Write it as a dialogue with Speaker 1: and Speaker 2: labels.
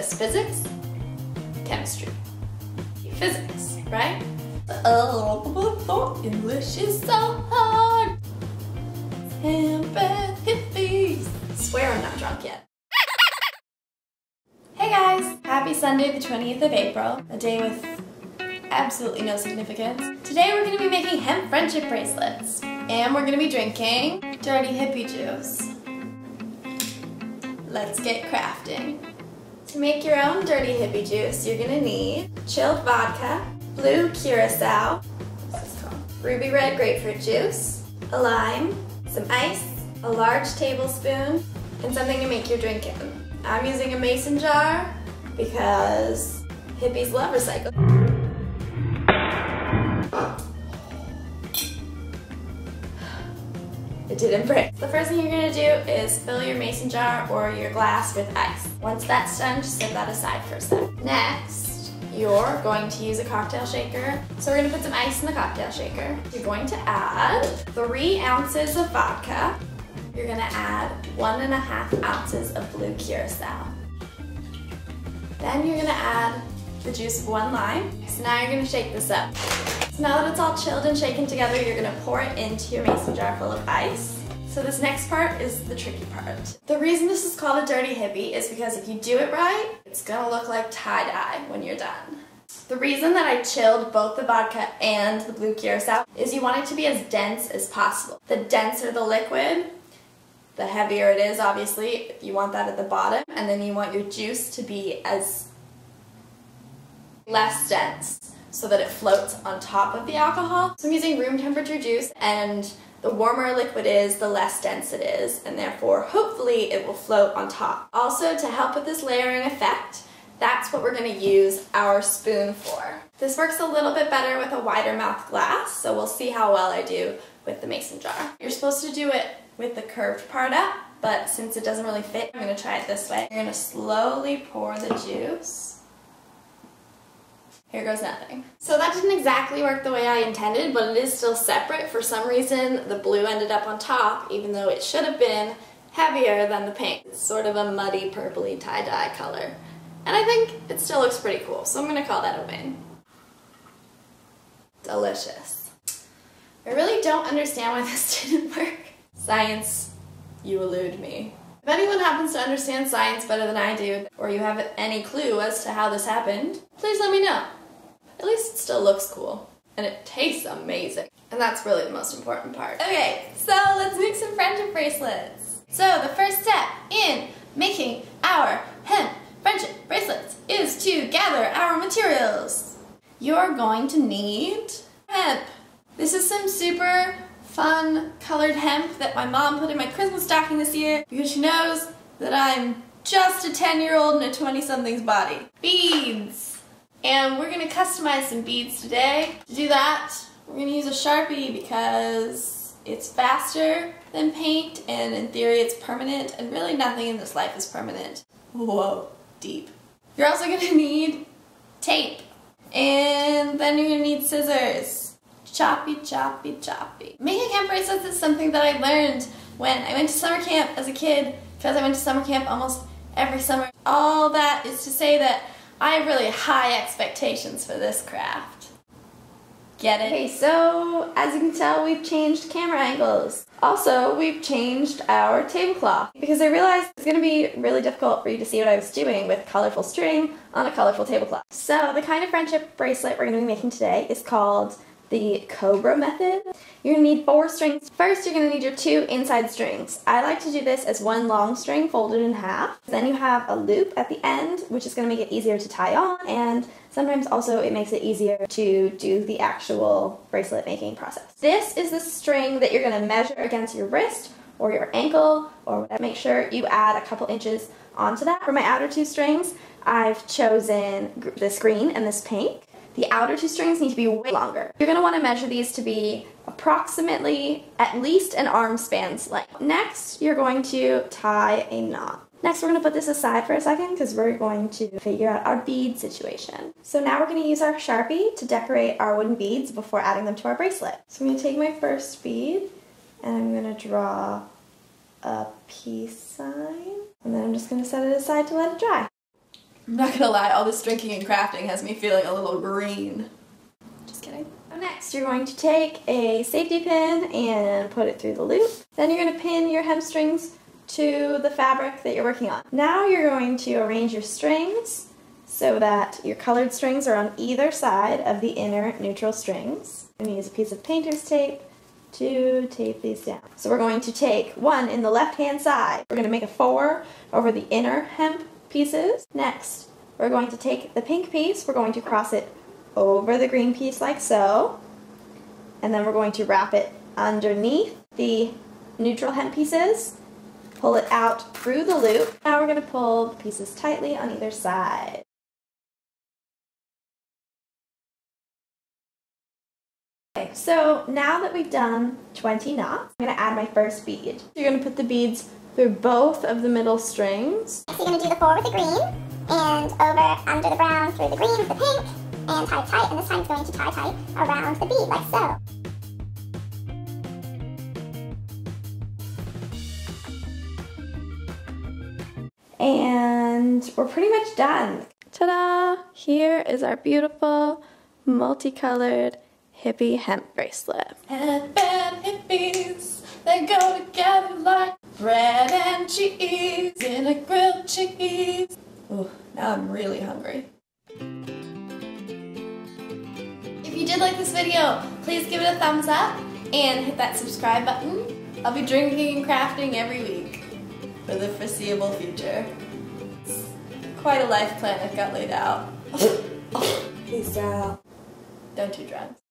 Speaker 1: this? Physics? Chemistry. Physics, right? Oh, English is so hard. Hemp and hippies. I swear I'm not drunk yet. Hey guys! Happy Sunday the 20th of April, a day with absolutely no significance. Today we're going to be making hemp friendship bracelets. And we're going to be drinking dirty hippie juice. Let's get crafting. To make your own dirty hippie juice, you're going to need chilled vodka, blue curacao, ruby red grapefruit juice, a lime, some ice, a large tablespoon, and something to make your drink in. I'm using a mason jar because hippies love recycling. It didn't break. The first thing you're going to do is fill your mason jar or your glass with ice. Once that's done, just set that aside for a sec. Next, you're going to use a cocktail shaker. So we're going to put some ice in the cocktail shaker. You're going to add 3 ounces of vodka. You're going to add 1.5 ounces of blue curacao. Then you're going to add the juice of 1 lime. So now you're going to shake this up. So now that it's all chilled and shaken together, you're going to pour it into your mason jar full of ice. So this next part is the tricky part. The reason this is called a dirty hippie is because if you do it right, it's going to look like tie-dye when you're done. The reason that I chilled both the vodka and the blue curacao is you want it to be as dense as possible. The denser the liquid, the heavier it is, obviously. You want that at the bottom, and then you want your juice to be as less dense so that it floats on top of the alcohol. So I'm using room temperature juice, and the warmer a liquid is, the less dense it is, and therefore hopefully it will float on top. Also, to help with this layering effect, that's what we're going to use our spoon for. This works a little bit better with a wider mouth glass, so we'll see how well I do with the mason jar. You're supposed to do it with the curved part up, but since it doesn't really fit, I'm going to try it this way. You're going to slowly pour the juice. Here goes nothing. So that didn't exactly work the way I intended, but it is still separate. For some reason, the blue ended up on top, even though it should have been heavier than the pink. It's sort of a muddy, purpley tie-dye color. And I think it still looks pretty cool, so I'm going to call that a win. Delicious. I really don't understand why this didn't work. Science, you elude me. If anyone happens to understand science better than I do, or you have any clue as to how this happened, please let me know. At least it still looks cool. And it tastes amazing. And that's really the most important part. Okay, so let's make some friendship bracelets. So the first step in making our hemp friendship bracelets is to gather our materials. You're going to need hemp. This is some super fun colored hemp that my mom put in my Christmas stocking this year because she knows that I'm just a 10-year-old in a 20-something's body. Beads. And we're going to customize some beads today. To do that, we're going to use a Sharpie because it's faster than paint and in theory it's permanent, and really nothing in this life is permanent. Whoa, deep. You're also going to need tape, and then you're going to need scissors. Choppy, choppy, choppy. Making hemp bracelets is something that I learned when I went to summer camp as a kid, because I went to summer camp almost every summer. All that is to say that I have really high expectations for this craft. Get it? Okay, so as you can tell, we've changed camera angles. Also, we've changed our tablecloth because I realized it's going to be really difficult for you to see what I was doing with colorful string on a colorful tablecloth. So the kind of friendship bracelet we're going to be making today is called the Cobra method. You're going to need 4 strings. First, you're going to need your 2 inside strings. I like to do this as 1 long string folded in half. Then you have a loop at the end, which is going to make it easier to tie on, and sometimes also it makes it easier to do the actual bracelet making process. This is the string that you're going to measure against your wrist or your ankle or whatever. Make sure you add a couple inches onto that. For my outer 2 strings, I've chosen this green and this pink. The outer 2 strings need to be way longer. You're going to want to measure these to be approximately at least an arm span's length. Next, you're going to tie a knot. Next, we're going to put this aside for a second because we're going to figure out our bead situation. So now we're going to use our Sharpie to decorate our wooden beads before adding them to our bracelet. So I'm going to take my first bead and I'm going to draw a peace sign. And then I'm just going to set it aside to let it dry. I'm not gonna lie, all this drinking and crafting has me feeling a little green. Just kidding. So next, you're going to take a safety pin and put it through the loop. Then you're gonna pin your hemp strings to the fabric that you're working on. Now you're going to arrange your strings so that your colored strings are on either side of the inner neutral strings. I'm going to use a piece of painter's tape to tape these down. So we're going to take one in the left-hand side. We're going to make a 4 over the inner hemp pieces. Next, we're going to take the pink piece, we're going to cross it over the green piece like so, and then we're going to wrap it underneath the neutral hemp pieces, pull it out through the loop. Now we're going to pull the pieces tightly on either side. Okay, so now that we've done 20 knots, I'm going to add my first bead. You're going to put the beads through both of the middle strings.
Speaker 2: So you're going to do the 4 with the green, and over under the brown through the green with the pink, and tie it tight, and this time it's going to tie tight around the bead, like so.
Speaker 1: And we're pretty much done. Ta-da! Here is our beautiful, multicolored hippie hemp bracelet. Hemp and hippies, they go together like bread and cheese in a grilled cheese. Ooh, now I'm really hungry. If you did like this video, please give it a thumbs up and hit that subscribe button. I'll be drinking and crafting every week for the foreseeable future. It's quite a life plan I've got laid out. Peace out. Don't do drugs.